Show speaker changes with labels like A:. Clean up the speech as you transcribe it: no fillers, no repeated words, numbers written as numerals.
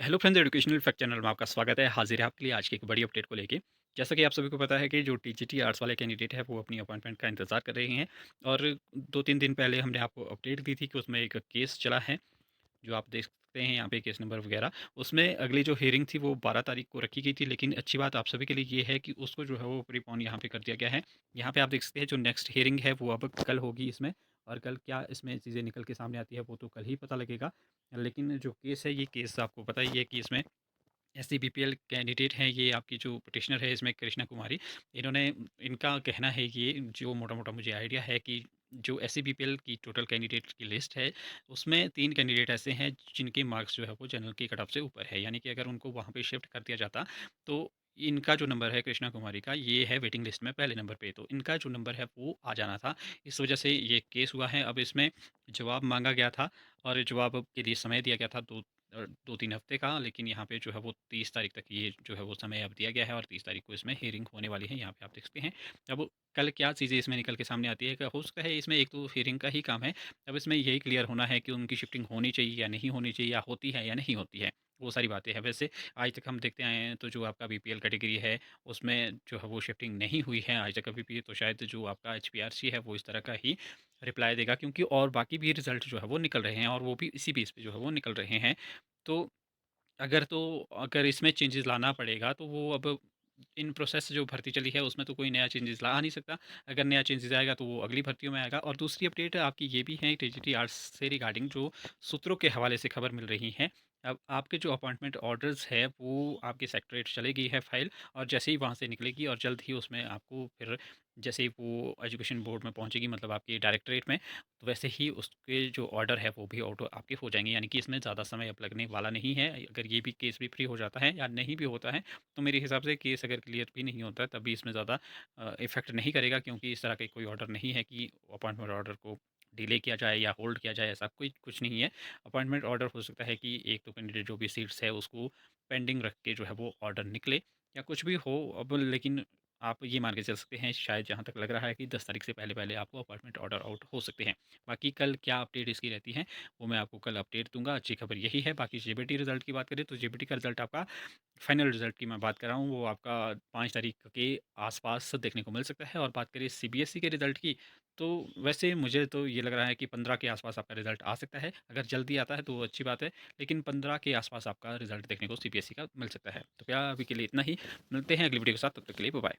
A: Hello friends, educational fact channel में आपका स्वागत है। हाजिर है आपके लिए आज की एक बड़ी अपडेट को लेके। जैसा कि आप सभी को पता है कि जो टीजीटी आर्ट्स वाले कैंडिडेट हैं वो अपनी अपॉइंटमेंट का इंतज़ार कर रहे हैं। और 2-3 दिन पहले हमने आपको अपडेट दी थी कि उसमें एक केस चला है, जो आप देख सकते हैं यहाँ पे केस नंबर वगैरह। उसमें अगली जो हियरिंग थी वो 12 तारीख को रखी गई थी, लेकिन अच्छी बात आप सभी के लिए ये है कि उसको जो है वो प्रीपोन यहाँ पे कर दिया गया है। यहाँ पे आप देख सकते हैं जो नेक्स्ट हियरिंग है वो अब कल होगी इसमें। और कल क्या इसमें चीज़ें निकल के सामने आती है वो तो कल ही पता लगेगा। लेकिन जो केस है, ये केस आपको पता ही है कि इसमें एससी बीपीएल कैंडिडेट हैं। ये आपकी जो पिटिशनर है इसमें कृष्णा कुमारी, इन्होंने इनका कहना है, ये जो मोटा-मोटा मुझे आइडिया है कि जो एससी बीपीएल की टोटल कैंडिडेट की लिस्ट है, उसमें 3 कैंडिडेट ऐसे हैं जिनके मार्क्स जो है वो जनरल की कट ऑफ से ऊपर है। यानी कि अगर उनको वहाँ पे शिफ्ट कर दिया जाता, तो इनका जो नंबर है कृष्णा कुमारी का, ये है वेटिंग लिस्ट में पहले नंबर पे, तो इनका जो नंबर है वो आ जाना था। इस वजह से ये केस हुआ है। अब इसमें जवाब माँगा गया था और जवाब के लिए समय दिया गया था 2-3 हफ्ते का, लेकिन यहाँ पे जो है वो 30 तारीख तक ये जो है वो समय अब दिया गया है और 30 तारीख को इसमें हियरिंग होने वाली है। यहाँ पे आप देख सकते हैं। अब कल क्या चीज़ें इसमें निकल के सामने आती है, क्या हो सकता है इसमें एक तो हियरिंग का ही काम है। अब इसमें यही क्लियर होना है कि उनकी शिफ्टिंग होनी चाहिए या नहीं होनी चाहिए, या होती है या नहीं होती है, वो सारी बातें हैं। वैसे आज तक हम देखते आए हैं तो जो आपका बीपीएल कैटेगरी है उसमें जो है वो शिफ्टिंग नहीं हुई है आज तक कभी भी। तो शायद जो आपका एचपीआरसी है वो इस तरह का ही रिप्लाई देगा, क्योंकि और बाकी भी रिजल्ट जो है वो निकल रहे हैं और वो भी इसी बेस पे जो है वो निकल रहे हैं। तो अगर इसमें चेंजेस लाना पड़ेगा तो वो अब इन प्रोसेस जो भर्ती चली है उसमें तो कोई नया चेंजेस ला आ नहीं सकता। अगर नया चेंजेस आएगा तो वो अगली भर्तियों में आएगा। और दूसरी अपडेट आपकी ये भी है टीजीटी आर्ट्स से रिगार्डिंग, जो सूत्रों के हवाले से खबर मिल रही है। अब आपके जो अपॉइंटमेंट ऑर्डर्स है वो आपके सेक्रेटरीट चली गई है फाइल, और जैसे ही वहाँ से निकलेगी और जल्द ही उसमें आपको फिर जैसे ही वो एजुकेशन बोर्ड में पहुँचेगी, मतलब आपके डायरेक्टरेट में, तो वैसे ही उसके जो ऑर्डर है वो भी ऑटो आपके हो जाएँगे। यानी कि इसमें ज़्यादा समय अब लगने वाला नहीं है। अगर ये भी केस भी फ्री हो जाता है या नहीं भी होता है, तो मेरे हिसाब से केस अगर क्लियर भी नहीं होता है तब भी इसमें ज़्यादा इफ़ेक्ट नहीं करेगा, क्योंकि इस तरह का कोई ऑर्डर नहीं है कि अपॉइंटमेंट ऑर्डर को डिले किया जाए या होल्ड किया जाए, ऐसा कोई कुछ नहीं है। अपॉइंटमेंट ऑर्डर हो सकता है कि एक तो कैंडिडेट जो भी सीट्स है उसको पेंडिंग रख के जो है वो ऑर्डर निकले या कुछ भी हो अब, लेकिन आप ये मान के चल सकते हैं शायद जहाँ तक लग रहा है कि 10 तारीख से पहले-पहले आपको अपॉइंटमेंट ऑर्डर आउट हो सकते हैं। बाकी कल क्या अपडेट इसकी रहती है, वो मैं आपको कल अपडेट दूँगा। अच्छी खबर यही है। बाकी जेबीटी रिज़ल्ट की बात करें तो जेबीटी का रिज़ल्ट आपका फाइनल रिज़ल्ट की मैं बात कर रहा हूँ, वो आपका 5 तारीख के आस-पास देखने को मिल सकता है। और बात करें सीबीएसई के रिज़ल्ट की, तो वैसे मुझे तो ये लग रहा है कि 15 के आस-पास आपका रिज़ल्ट आ सकता है। अगर जल्दी आता है तो अच्छी बात है, लेकिन 15 के आस-पास आपका रिज़ल्ट देखने को सीबीएसई का मिल सकता है। तो क्या अभी के लिए इतना ही। मिलते हैं अगली वीडियो के साथ, तब तक के लिए बाय-बाय।